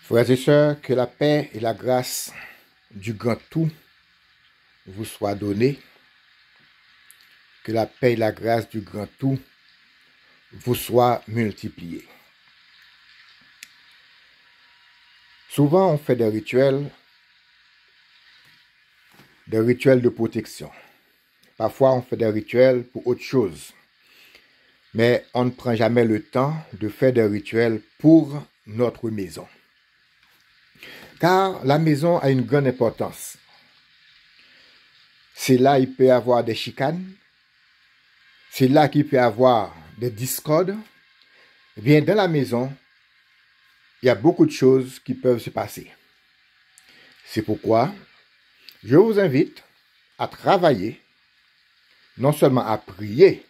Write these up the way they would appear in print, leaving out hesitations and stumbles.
Frères et sœurs, que la paix et la grâce du grand tout vous soient données. Que la paix et la grâce du grand tout vous soient multipliées. Souvent, on fait des rituels de protection. Parfois, on fait des rituels pour autre chose. Mais on ne prend jamais le temps de faire des rituels pour notre maison. Car la maison a une grande importance. C'est là qu'il peut y avoir des chicanes. C'est là qu'il peut y avoir des discordes. Eh bien, dans la maison, il y a beaucoup de choses qui peuvent se passer. C'est pourquoi je vous invite à travailler, non seulement à prier,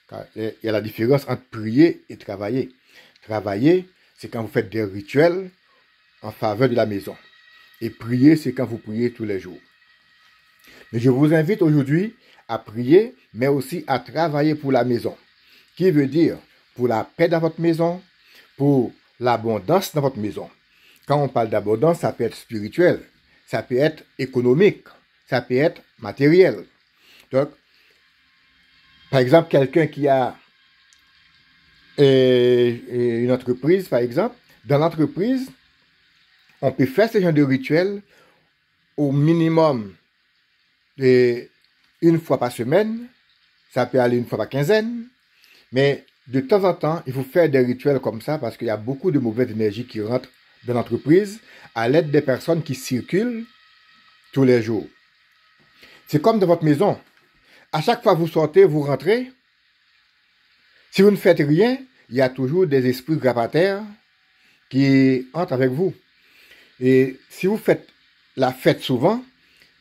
car il y a la différence entre prier et travailler. Travailler, c'est quand vous faites des rituels en faveur de la maison. Et prier, c'est quand vous priez tous les jours. Mais je vous invite aujourd'hui à prier, mais aussi à travailler pour la maison. Qui veut dire pour la paix dans votre maison, pour l'abondance dans votre maison. Quand on parle d'abondance, ça peut être spirituel, ça peut être économique, ça peut être matériel. Donc, par exemple, quelqu'un qui a une entreprise, par exemple, dans l'entreprise, on peut faire ce genre de rituel au minimum une fois par semaine, ça peut aller une fois par quinzaine, mais de temps en temps, il faut faire des rituels comme ça parce qu'il y a beaucoup de mauvaises énergies qui rentrent dans l'entreprise à l'aide des personnes qui circulent tous les jours. C'est comme dans votre maison. À chaque fois que vous sortez, vous rentrez. Si vous ne faites rien, il y a toujours des esprits grabataires qui entrent avec vous. Et si vous faites la fête souvent,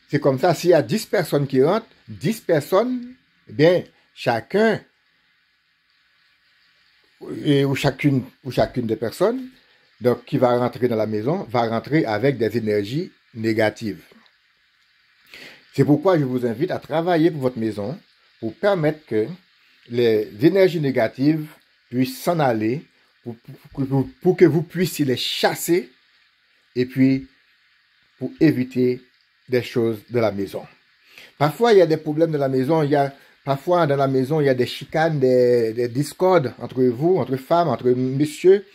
c'est comme ça, s'il y a 10 personnes qui rentrent, 10 personnes, eh bien, chacun ou chacune des personnes donc, qui va rentrer dans la maison va rentrer avec des énergies négatives. C'est pourquoi je vous invite à travailler pour votre maison pour permettre que les énergies négatives puissent s'en aller, pour que vous puissiez les chasser et puis pour éviter des choses de la maison. Parfois, il y a des problèmes de la maison, parfois dans la maison, il y a des chicanes, des discordes entre vous, entre femmes, entre messieurs.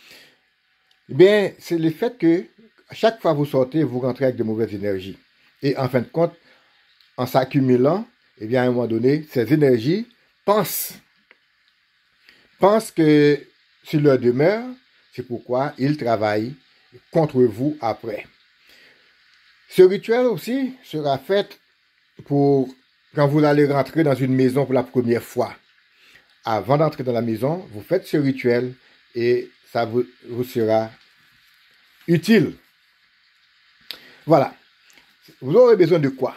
Eh bien, c'est le fait que à chaque fois que vous sortez, vous rentrez avec de mauvaises énergies. Et en fin de compte, en s'accumulant, eh bien, à un moment donné, ces énergies pensent que c'est leur demeure, c'est pourquoi ils travaillent contre vous après. Ce rituel aussi sera fait pour quand vous allez rentrer dans une maison pour la première fois. Avant d'entrer dans la maison, vous faites ce rituel et ça vous sera utile. Voilà. Vous aurez besoin de quoi?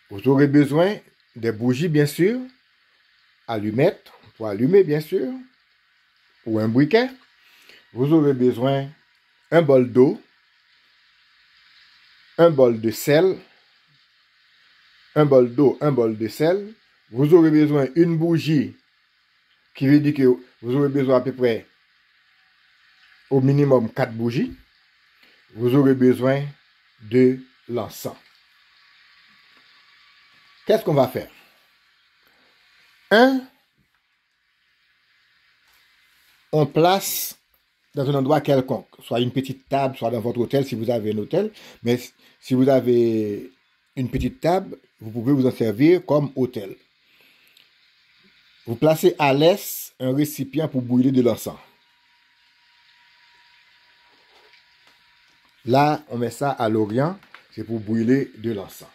Vous aurez besoin des bougies, bien sûr, allumettes, pour allumer, bien sûr, ou un briquet. Vous aurez besoin d'un bol d'eau, un bol de sel, un bol d'eau, un bol de sel. Vous aurez besoin d'une bougie, qui veut dire que vous aurez besoin à peu près au minimum 4 bougies. Vous aurez besoin de l'encens. Qu'est-ce qu'on va faire? On place dans un endroit quelconque, soit une petite table, soit dans votre hôtel si vous avez un hôtel, mais si vous avez une petite table, vous pouvez vous en servir comme hôtel. Vous placez à l'aise un récipient pour brûler de l'encens. Là, on met ça à l'orient, c'est pour brûler de l'encens.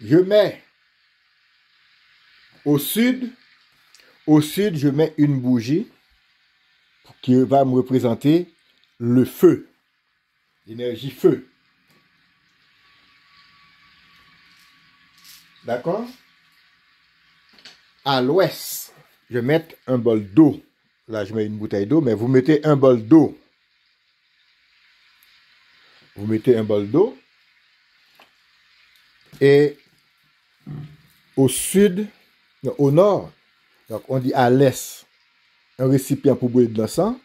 Je mets au sud, je mets une bougie qui va me représenter le feu, l'énergie feu. D'accord? À l'ouest, je mets un bol d'eau. Là, je mets une bouteille d'eau, mais vous mettez un bol d'eau. Vous mettez un bol d'eau. Et au sud, au nord, donc on dit à l'est, un récipient pour brûler de l'encens.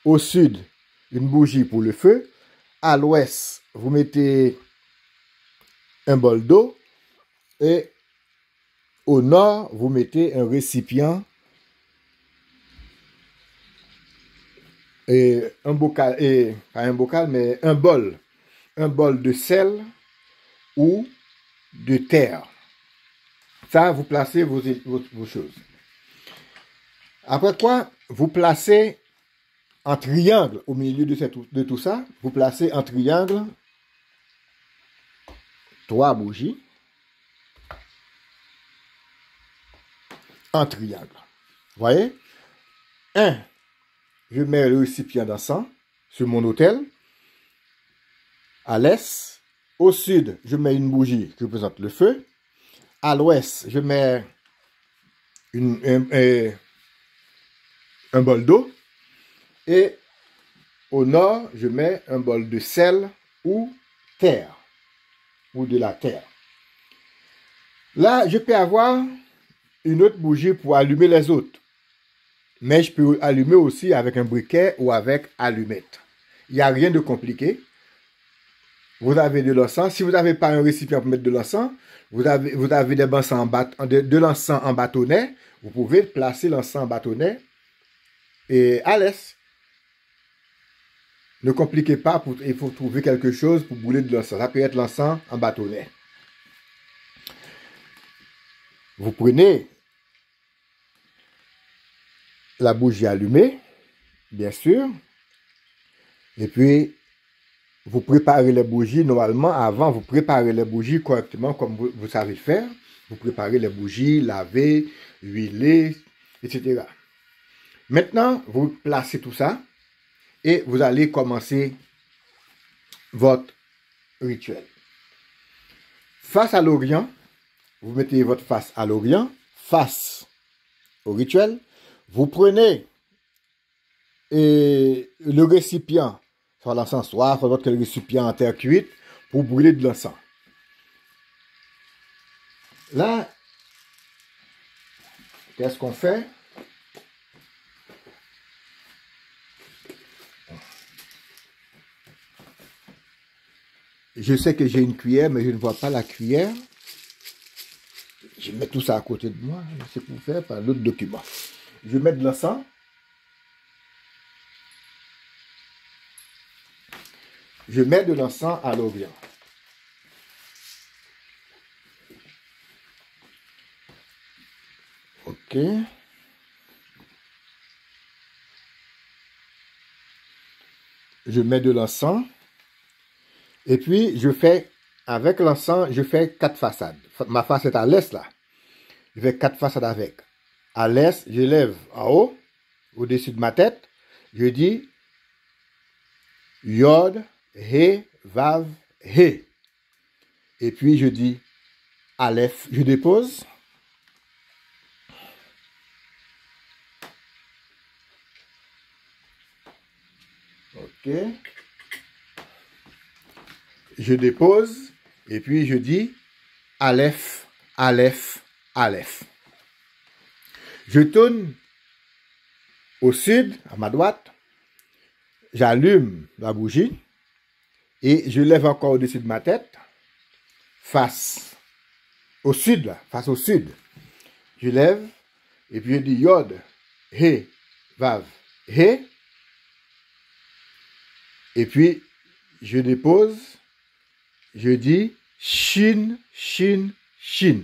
Au sud, une bougie pour le feu. À l'ouest, vous mettez un bol d'eau. Et au nord, vous mettez un récipient et un bocal, et pas un bocal, mais un bol de sel ou de terre. Ça, vous placez vos choses. Après quoi, vous placez en triangle au milieu de tout ça. Vous placez en triangle 3 bougies en triangle. Vous voyez? Je mets le récipient d'encens sur mon autel. À l'est, au sud, je mets une bougie qui représente le feu. À l'ouest, je mets un bol d'eau. Et au nord, je mets un bol de sel ou terre, ou de la terre. Là, je peux avoir une autre bougie pour allumer les autres. Mais je peux allumer aussi avec un briquet ou avec allumette. Il n'y a rien de compliqué. Vous avez de l'encens. Si vous n'avez pas un récipient pour mettre de l'encens, vous avez de l'encens en bâtonnet. Vous pouvez placer l'encens en bâtonnet et à l'aise. Ne compliquez pas, il faut trouver quelque chose pour brûler de l'encens. Ça peut être l'encens en bâtonnet. Vous prenez la bougie allumée, bien sûr, et puis vous préparez les bougies. Normalement, avant, vous préparez les bougies correctement comme vous savez faire. Vous préparez les bougies, laver, huiler, etc. Maintenant, vous placez tout ça et vous allez commencer votre rituel. Face à l'Orient, vous mettez votre face à l'Orient, face au rituel. Vous prenez le récipient, soit l'encensoir, soit votre récipient en terre cuite, pour brûler de l'encens. Là, qu'est-ce qu'on fait? Je sais que j'ai une cuillère, mais je ne vois pas la cuillère. Je mets tout ça à côté de moi. C'est pour faire par l'autre document. Je mets de l'encens. Je mets de l'encens à l'Orient. Ok. Je mets de l'encens. Et puis, avec l'encens, je fais 4 façades. Ma face est à l'est, là. Je fais 4 façades avec. À l'est, je lève en haut, au-dessus de ma tête. Je dis Yod, He, Vav, He. Et puis, je dis Aleph. Je dépose. Ok. Je dépose. Et puis, je dis Aleph, Aleph, Aleph. Je tourne au sud, à ma droite. J'allume la bougie. Et je lève encore au-dessus de ma tête. Face au sud, là. Face au sud. Je lève. Et puis, je dis Yod, He, Vav, He. Et puis, je dépose. Je dis Shin, Shin, Shin.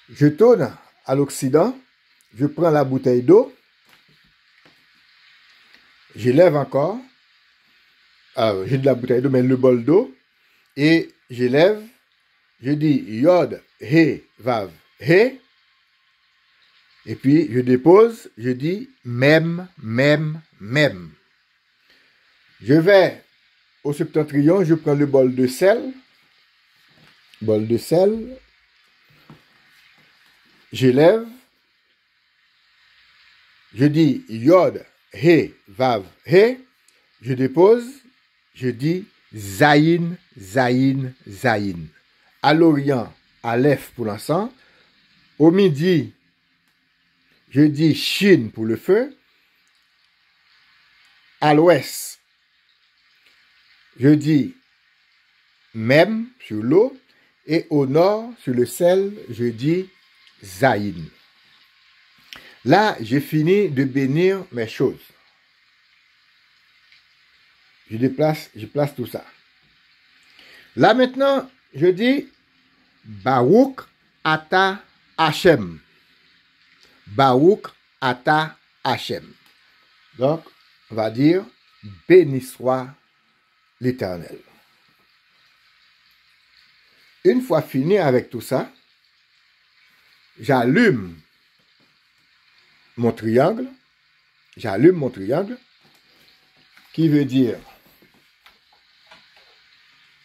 Je tourne à l'Occident. Je prends la bouteille d'eau. Je lève encore. J'ai de la bouteille d'eau, mais le bol d'eau. Et je lève. Je dis Yod, He, Vav, He. Et puis, je dépose. Je dis Mem, Mem, Mem. Je vais au septentrion. Je prends le bol de sel. Bol de sel. Je lève. Je dis Yod, He, Vav, He. Je dépose. Je dis Zayin, Zayin, Zayin. À l'Orient, Aleph pour l'encens. Au midi, je dis Shin pour le feu. À l'ouest, je dis Mem sur l'eau. Et au nord, sur le sel, je dis Zaïn. Là, j'ai fini de bénir mes choses. Je place tout ça. Là maintenant, je dis Baruch ata Hashem. Baruch ata Hashem. Donc, on va dire béni soit l'Éternel. Une fois fini avec tout ça, j'allume mon triangle. J'allume mon triangle, qui veut dire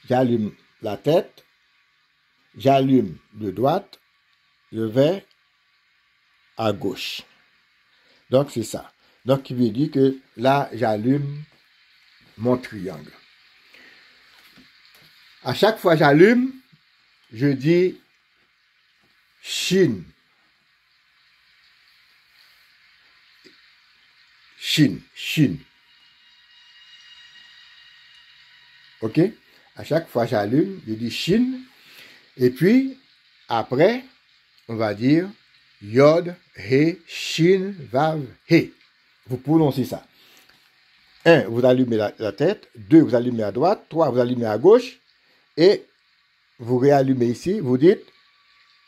j'allume la tête, j'allume de droite, je vais à gauche. Donc, c'est ça. Donc, qui veut dire que là, j'allume mon triangle. À chaque fois j'allume, je dis Shin. Shin, Shin. OK? À chaque fois j'allume, je dis Shin. Et puis, après, on va dire Yod, He, Shin, Vav, He. Vous prononcez ça. 1, vous allumez la tête. 2, vous allumez à droite. 3, vous allumez à gauche. Et vous réallumez ici. Vous dites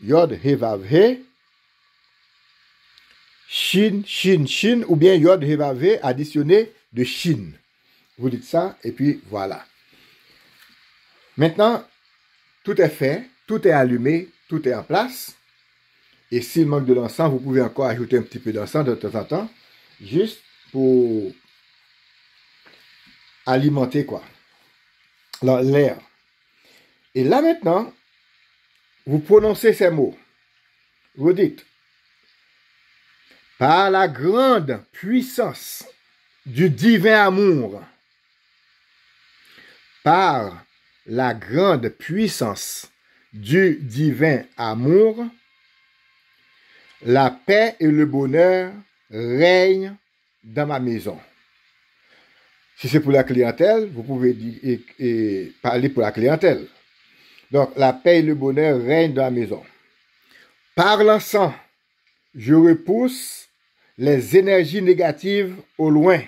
Yod, He, Vav, He. Shin, Shin, Shin. Ou bien Yod, He, Vav, He additionné de Shin. Vous dites ça. Et puis voilà. Maintenant, tout est fait. Tout est allumé. Tout est en place. Et s'il manque de l'encens, vous pouvez encore ajouter un petit peu d'encens de temps en temps. Juste pour alimenter quoi l'air. Et là maintenant, vous prononcez ces mots. Vous dites, par la grande puissance du divin amour, par la grande puissance du divin amour, la paix et le bonheur règnent dans ma maison. Si c'est pour la clientèle, vous pouvez dire, et parler pour la clientèle. Donc, la paix et le bonheur règnent dans la maison. Par l'encens, je repousse les énergies négatives au loin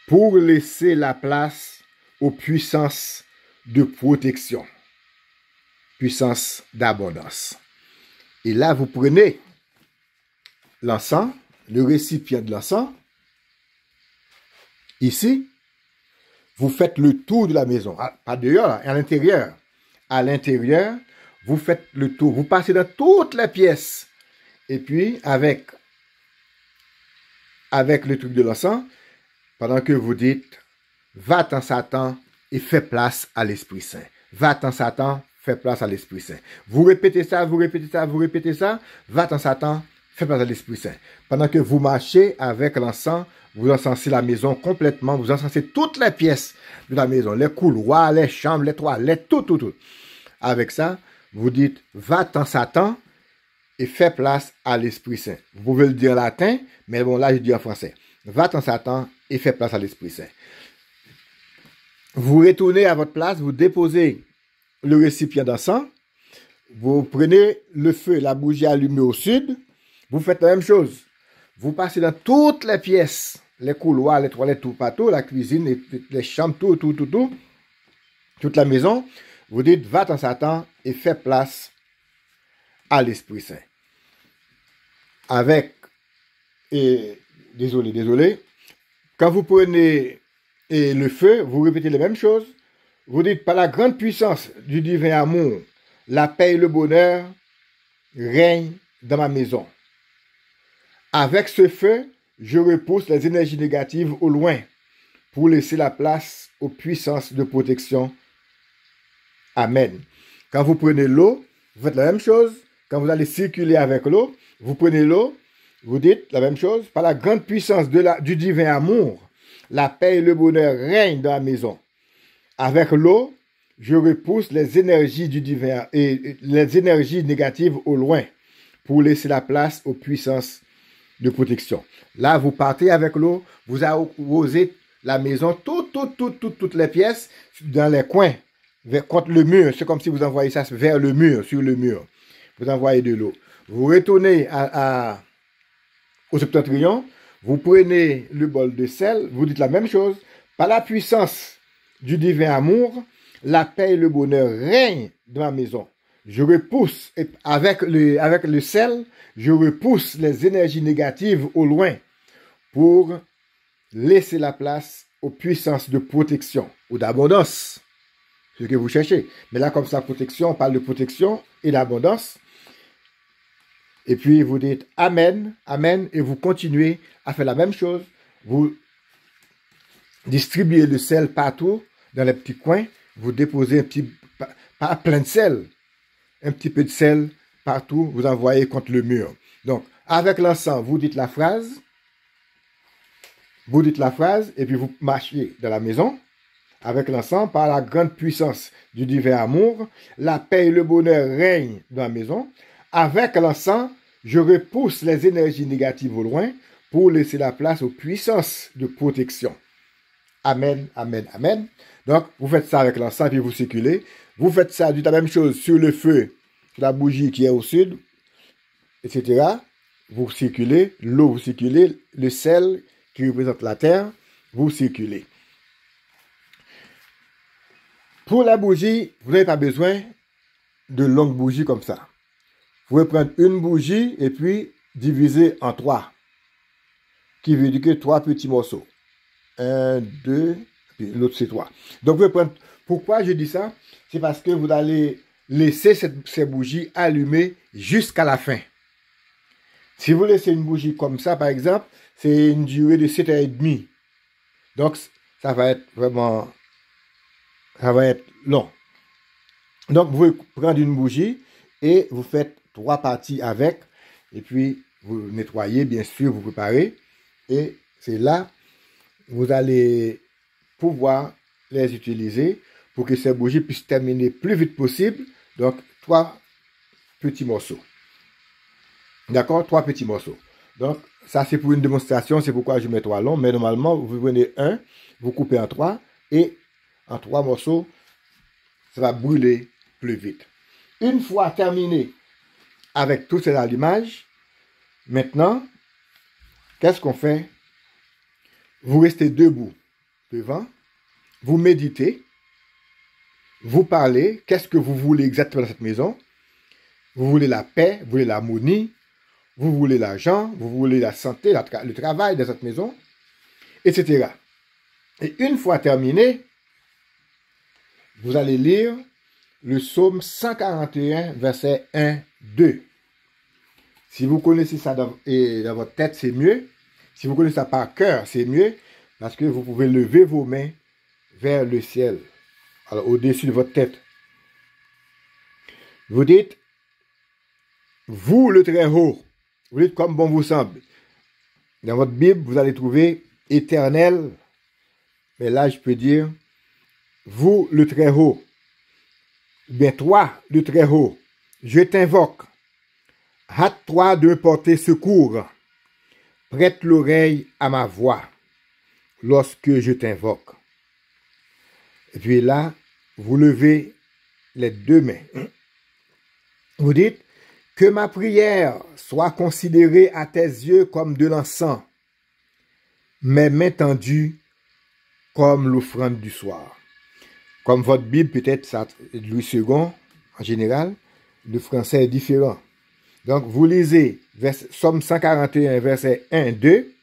pour laisser la place aux puissances de protection, puissance d'abondance. Et là, vous prenez l'encens, le récipient de l'encens. Ici, vous faites le tour de la maison. Pas dehors, à l'intérieur. À l'intérieur, vous faites le tour. Vous passez dans toutes les pièces. Et puis, avec le truc de l'encens, pendant que vous dites, va-t'en Satan et fais place à l'Esprit Saint. Va-t'en Satan, fais place à l'Esprit Saint. Vous répétez ça, vous répétez ça, vous répétez ça. Va-t'en Satan, fais place à l'Esprit Saint. Pendant que vous marchez avec l'encens, vous encensez la maison complètement. Vous encensez toutes les pièces de la maison. Les couloirs, les chambres, les toilettes, tout. Avec ça, vous dites, va-t'en Satan et fais place à l'Esprit Saint. Vous pouvez le dire en latin, mais bon, là, je dis en français. Va-t'en Satan et fais place à l'Esprit Saint. Vous retournez à votre place, vous déposez le récipient d'encens, vous prenez le feu, la bougie allumée au sud, vous faites la même chose. Vous passez dans toutes les pièces, les couloirs, les toilettes, tout partout, la cuisine, les chambres, tout, toute la maison. Vous dites, va-t'en Satan et fais place à l'Esprit Saint. Avec, et désolé, quand vous prenez le feu, vous répétez la même chose. Vous dites, par la grande puissance du divin amour, la paix et le bonheur règnent dans ma maison. Avec ce feu, je repousse les énergies négatives au loin pour laisser la place aux puissances de protection. Amen. Quand vous prenez l'eau, vous faites la même chose. Quand vous allez circuler avec l'eau, vous prenez l'eau, vous dites la même chose. Par la grande puissance du divin amour, la paix et le bonheur règnent dans la maison. Avec l'eau, je repousse les énergies du divin et les énergies négatives au loin pour laisser la place aux puissances de protection. Là, vous partez avec l'eau, vous arrosez la maison, toutes les pièces dans les coins, contre le mur. C'est comme si vous envoyez ça vers le mur, sur le mur. Vous envoyez de l'eau. Vous retournez au septentrion, vous prenez le bol de sel, vous dites la même chose. Par la puissance du divin amour, la paix et le bonheur règnent dans ma maison. Je repousse, avec le sel, je repousse les énergies négatives au loin pour laisser la place aux puissances de protection ou d'abondance. Ce que vous cherchez. Mais là, comme ça, protection, on parle de protection et d'abondance. Et puis, vous dites Amen, Amen, et vous continuez à faire la même chose. Vous distribuez le sel partout, dans les petits coins. Vous déposez pas plein de sel, un petit peu de sel partout, vous envoyez contre le mur. Donc, avec l'encens, vous dites la phrase, et puis vous marchez dans la maison, avec l'encens, par la grande puissance du divin amour, la paix et le bonheur règnent dans la maison. Avec l'encens, je repousse les énergies négatives au loin pour laisser la place aux puissances de protection. Amen, amen, amen. Donc, vous faites ça avec l'encens, puis vous circulez. Vous faites ça, dites la même chose sur le feu, sur la bougie qui est au sud, etc. Vous circulez, l'eau, vous circulez, le sel qui représente la terre, vous circulez. Pour la bougie, vous n'avez pas besoin de longues bougies comme ça. Vous pouvez prendre une bougie et puis diviser en 3, qui veut dire que 3 petits morceaux. 1, 2, puis l'autre c'est 3. Donc, vous pouvez prendre. Pourquoi je dis ça? C'est parce que vous allez laisser ces bougies allumées jusqu'à la fin. Si vous laissez une bougie comme ça, par exemple, c'est une durée de 7h30. Donc, ça va être vraiment... ça va être long. Donc, vous pouvez prendre une bougie et vous faites 3 parties avec. Et puis, vous nettoyez, bien sûr, vous préparez. Et c'est là, vous allez pouvoir les utiliser pour que ces bougies puissent terminer plus vite possible. Donc, 3 petits morceaux. D'accord? 3 petits morceaux. Donc, ça, c'est pour une démonstration. C'est pourquoi je mets 3 longs. Mais normalement, vous prenez un, vous coupez en 3 et en 3 morceaux, ça va brûler plus vite. Une fois terminé avec tous ces allumages, maintenant, qu'est-ce qu'on fait? Vous restez debout devant, vous méditez, vous parlez, qu'est-ce que vous voulez exactement dans cette maison? Vous voulez la paix, vous voulez l'harmonie, vous voulez l'argent, vous voulez la santé, le travail dans cette maison, etc. Et une fois terminé, vous allez lire le psaume 141, verset 1, 2. Si vous connaissez ça dans votre tête, c'est mieux. Si vous connaissez ça par cœur, c'est mieux, parce que vous pouvez lever vos mains vers le ciel, alors au-dessus de votre tête. Vous dites, vous le Très-Haut, vous dites comme bon vous semble. Dans votre Bible, vous allez trouver éternel, mais là je peux dire, vous le Très-Haut, bien toi le Très-Haut, je t'invoque, hâte-toi de me porter secours, prête l'oreille à ma voix lorsque je t'invoque. Et puis là, vous levez les 2 mains. Vous dites, que ma prière soit considérée à tes yeux comme de l'encens, mes mains tendues comme l'offrande du soir. Comme votre Bible, peut-être, ça, Louis II, en général, le français est différent. Donc, vous lisez Psaume 141, verset 1, 2,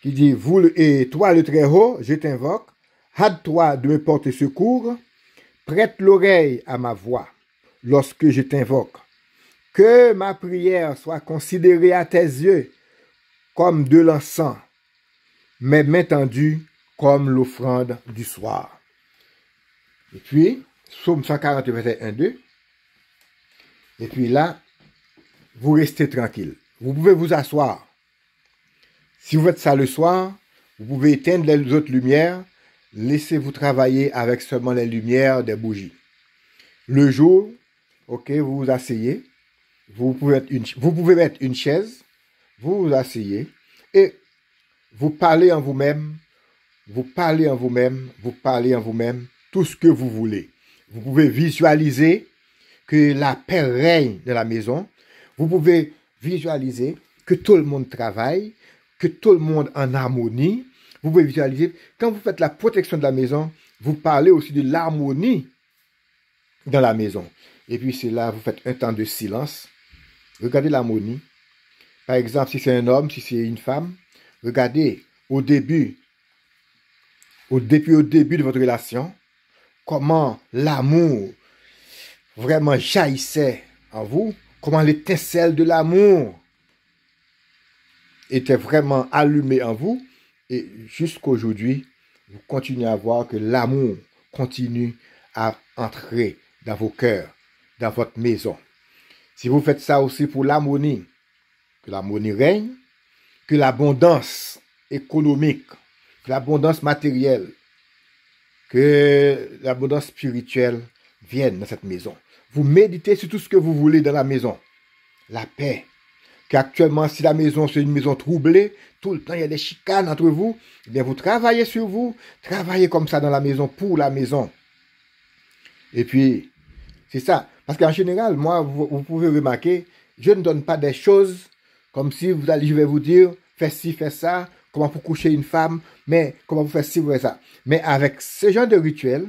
qui dit, et toi le Très-Haut, je t'invoque, hâte-toi de me porter secours, prête l'oreille à ma voix lorsque je t'invoque. Que ma prière soit considérée à tes yeux comme de l'encens, mes mains tendues comme l'offrande du soir. Et puis, Psaume 140, verset 1, 2. Et puis là, vous restez tranquille. Vous pouvez vous asseoir. Si vous faites ça le soir, vous pouvez éteindre les autres lumières. Laissez-vous travailler avec seulement les lumières des bougies. Le jour, ok, vous vous asseyez. Vous pouvez mettre une chaise vous vous asseyez et vous parlez en vous-même, vous parlez en vous-même, vous parlez en vous-même tout ce que vous voulez. Vous pouvez visualiser que la paix règne dans la maison. Vous pouvez visualiser que tout le monde travaille, que tout le monde en harmonie. Vous pouvez visualiser, quand vous faites la protection de la maison, vous parlez aussi de l'harmonie dans la maison. Et puis c'est là, vous faites un temps de silence. Regardez l'harmonie. Par exemple, si c'est un homme, si c'est une femme, regardez au début de votre relation, comment l'amour vraiment jaillissait en vous, comment l'étincelle de l'amour était vraiment allumée en vous, et jusqu'aujourd'hui, vous continuez à voir que l'amour continue à entrer dans vos cœurs, dans votre maison. Si vous faites ça aussi pour l'harmonie, que l'harmonie règne, que l'abondance économique, que l'abondance matérielle, que l'abondance spirituelle vienne dans cette maison. Vous méditez sur tout ce que vous voulez dans la maison. La paix. Qu'actuellement, si la maison, c'est une maison troublée, tout le temps, il y a des chicanes entre vous, eh bien, vous travaillez sur vous, travaillez comme ça dans la maison, pour la maison. Et puis, c'est ça. Parce qu'en général, moi, vous pouvez remarquer, je ne donne pas des choses comme si je vais vous dire, fais ci, fais ça, comment vous coucher une femme, mais comment vous faites ci, vous faites ça. Mais avec ce genre de rituel,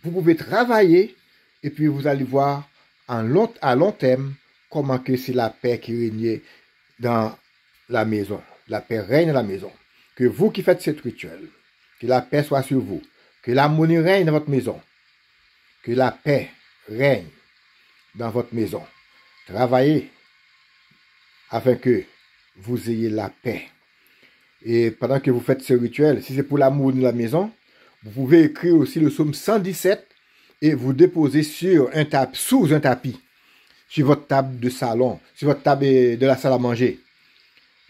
vous pouvez travailler et puis vous allez voir à long terme comment que c'est la paix qui règne dans la maison. La paix règne dans la maison. Que vous qui faites ce rituel, que la paix soit sur vous, que l'harmonie règne dans votre maison, que la paix règne dans votre maison. Travaillez afin que vous ayez la paix. Et pendant que vous faites ce rituel, si c'est pour l'amour de la maison, vous pouvez écrire aussi le psaume 117 et vous déposer sous un tapis, sur votre table de salon, sur votre table de la salle à manger.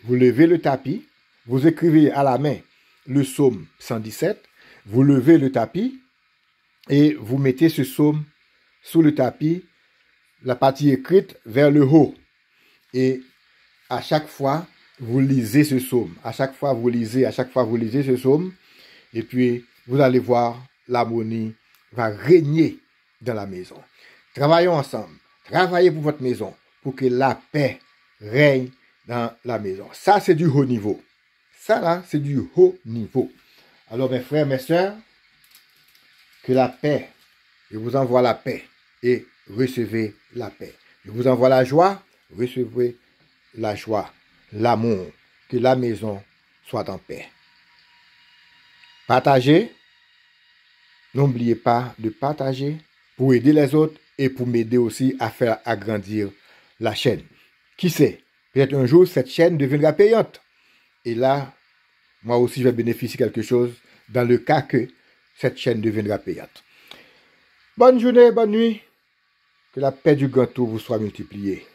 Vous levez le tapis, vous écrivez à la main le psaume 117, vous levez le tapis et vous mettez ce psaume sous le tapis, la partie écrite vers le haut. Et à chaque fois, vous lisez ce psaume. À chaque fois, vous lisez ce psaume. Et puis, vous allez voir, l'harmonie va régner dans la maison. Travaillons ensemble. Travaillez pour votre maison, pour que la paix règne dans la maison. Ça, c'est du haut niveau. Ça, là, c'est du haut niveau. Alors, mes frères, mes sœurs, que la paix, je vous envoie la paix et recevez la paix. Je vous envoie la joie, recevez la joie, l'amour, que la maison soit en paix. Partagez. N'oubliez pas de partager pour aider les autres et pour m'aider aussi à faire agrandir la chaîne. Qui sait, peut-être un jour, cette chaîne deviendra payante. Et là, moi aussi, je vais bénéficier de quelque chose dans le cas que cette chaîne deviendra payante. Bonne journée, bonne nuit. Que la paix du gâteau vous soit multipliée.